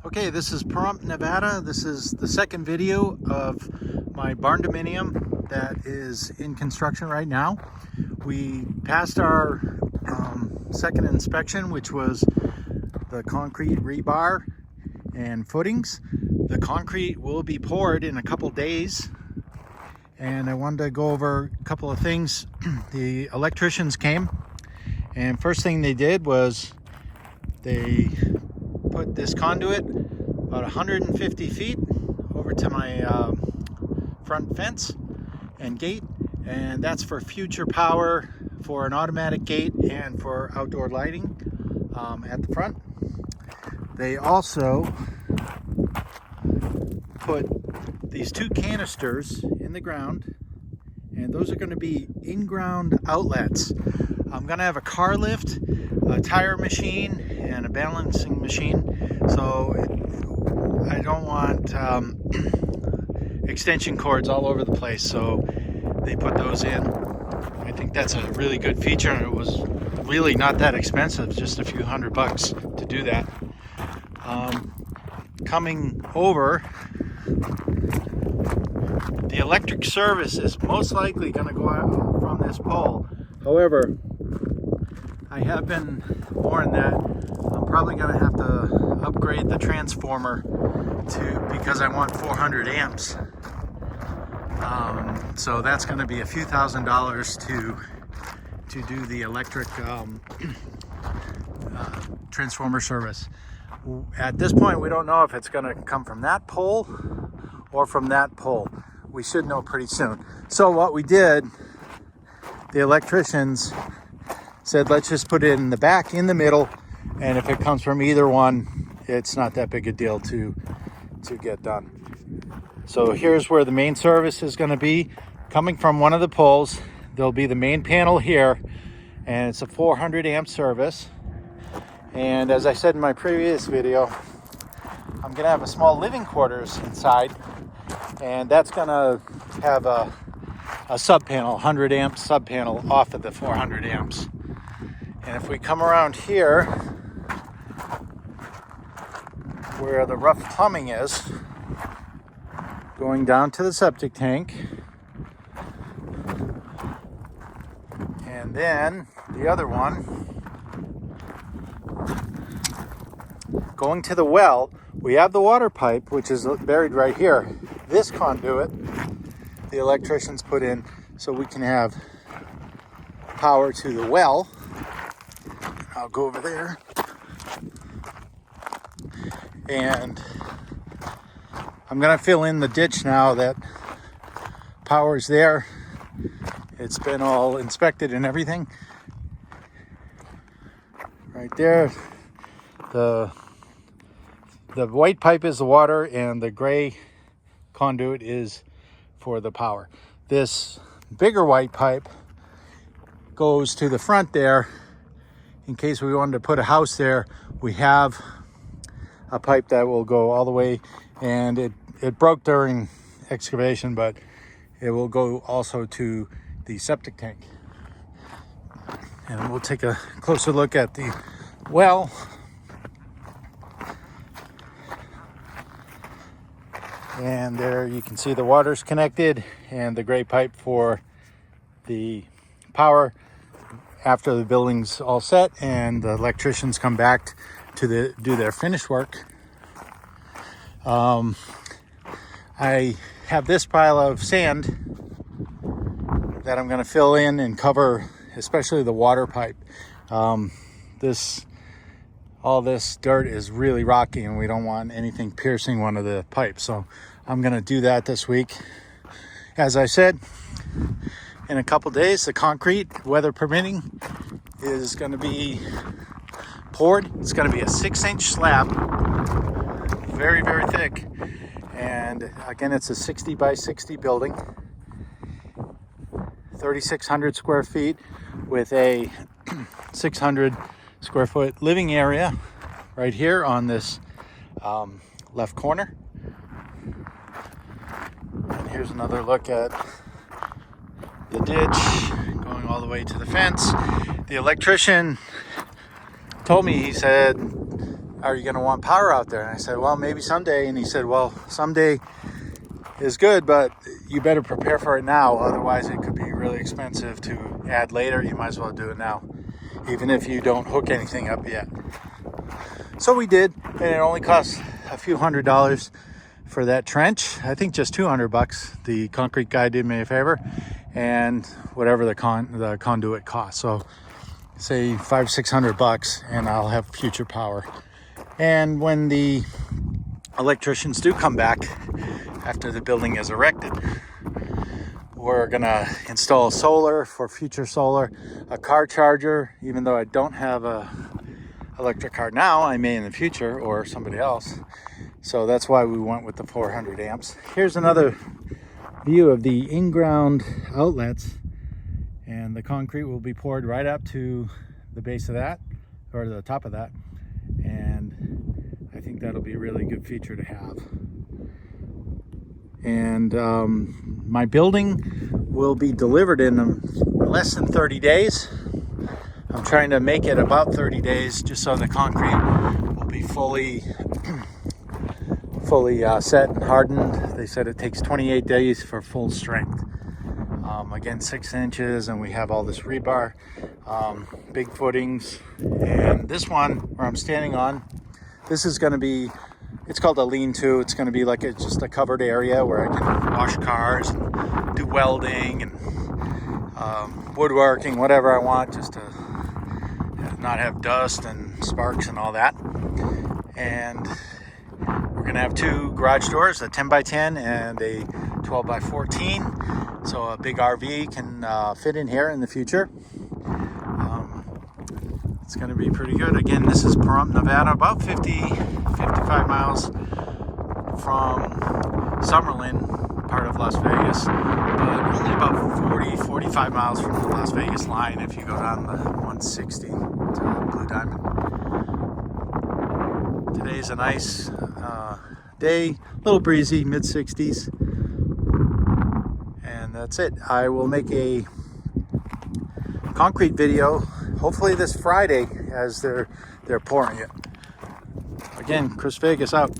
Okay, this is Pahrump, Nevada. This is the second video of my barndominium that is in construction right now. We passed our second inspection, which was the concrete rebar and footings. The concrete will be poured in a couple days, and I wanted to go over a couple of things. The electricians came, and first thing they did was they put this conduit about 150 feet over to my front fence and gate, and that's for future power for an automatic gate and for outdoor lighting at the front. They also put these two canisters in the ground, and those are going to be in-ground outlets. I'm going to have a car lift, a tire machine, and a balancing machine, so I don't want extension cords all over the place, so they put those in. I think that's a really good feature, and it was really not that expensive, just a few $100 to do that. Coming over, the electric service is most likely going to go out from this pole. However, I have been warned that I'm probably going to have to upgrade the transformer because I want 400 amps. So that's going to be a few $1,000s to do the electric transformer service. At this point, we don't know if it's going to come from that pole or from that pole. We should know pretty soon. So what we did, the electricians said, let's just put it in the back, in the middle, and if it comes from either one, it's not that big a deal to get done. So here's where the main service is going to be. Coming from one of the poles, there'll be the main panel here, and it's a 400 amp service. And as I said in my previous video, I'm going to have a small living quarters inside, and that's going to have a sub panel, 100 amp sub panel off of the 400 amps. And if we come around here where the rough plumbing is, going down to the septic tank, and then the other one going to the well, we have the water pipe, which is buried right here. This conduit the electricians put in so we can have power to the well. I'll go over there, and I'm gonna fill in the ditch now that power's there. It's been all inspected and everything. Right there, the white pipe is the water, and the gray conduit is for the power. This bigger white pipe goes to the front there. In case we wanted to put a house there, we have a pipe that will go all the way, and it broke during excavation, but it will go also to the septic tank. And we'll take a closer look at the well. And there you can see the water's connected, and the gray pipe for the power after the building's all set and the electricians come back to do their finish work. I have this pile of sand that I'm going to fill in and cover, especially the water pipe. All this dirt is really rocky, and we don't want anything piercing one of the pipes. So I'm going to do that this week. As I said, in a couple days, the concrete, weather permitting, is going to be poured. It's going to be a 6-inch slab, very, very thick. And again, it's a 60 by 60 building, 3,600 square feet with a 600 square foot living area right here on this left corner. And here's another look at the ditch going all the way to the fence. The electrician told me, he said, are you going to want power out there? And I said, well, maybe someday. And he said, well, someday is good, but you better prepare for it now. Otherwise, it could be really expensive to add later. You might as well do it now, even if you don't hook anything up yet. So we did, and it only cost a few $100s for that trench. I think just $200. The concrete guy did me a favor, and whatever the conduit cost. So say $500-600, and I'll have future power. And when the electricians do come back after the building is erected, we're gonna install solar for future solar, a car charger. Even though I don't have a electric car now, I may in the future, or somebody else. So that's why we went with the 400 amps. Here's another view of the in-ground outlets, and the concrete will be poured right up to the base of that, or the top of that, and I think that'll be a really good feature to have. And my building will be delivered in less than 30 days. I'm trying to make it about 30 days, just so the concrete will be fully set and hardened. They said it takes 28 days for full strength. Again, 6 inches, and we have all this rebar, big footings. And this one where I'm standing on, this is going to be, it's called a lean-to. It's going to be like just a covered area where I can wash cars and do welding and woodworking, whatever I want, just to not have dust and sparks and all that. And we're going to have 2 garage doors, a 10x10 and a 12x14. So a big RV can fit in here in the future. It's going to be pretty good. Again, this is Pahrump, Nevada, about 55 miles from Summerlin, part of Las Vegas, but only about 45 miles from the Las Vegas line if you go down the 160 to Blue Diamond. Today's a nice day, a little breezy, mid-60s. And that's it. I will make a concrete video hopefully this Friday as they're pouring it. Again, Chris Vegas out.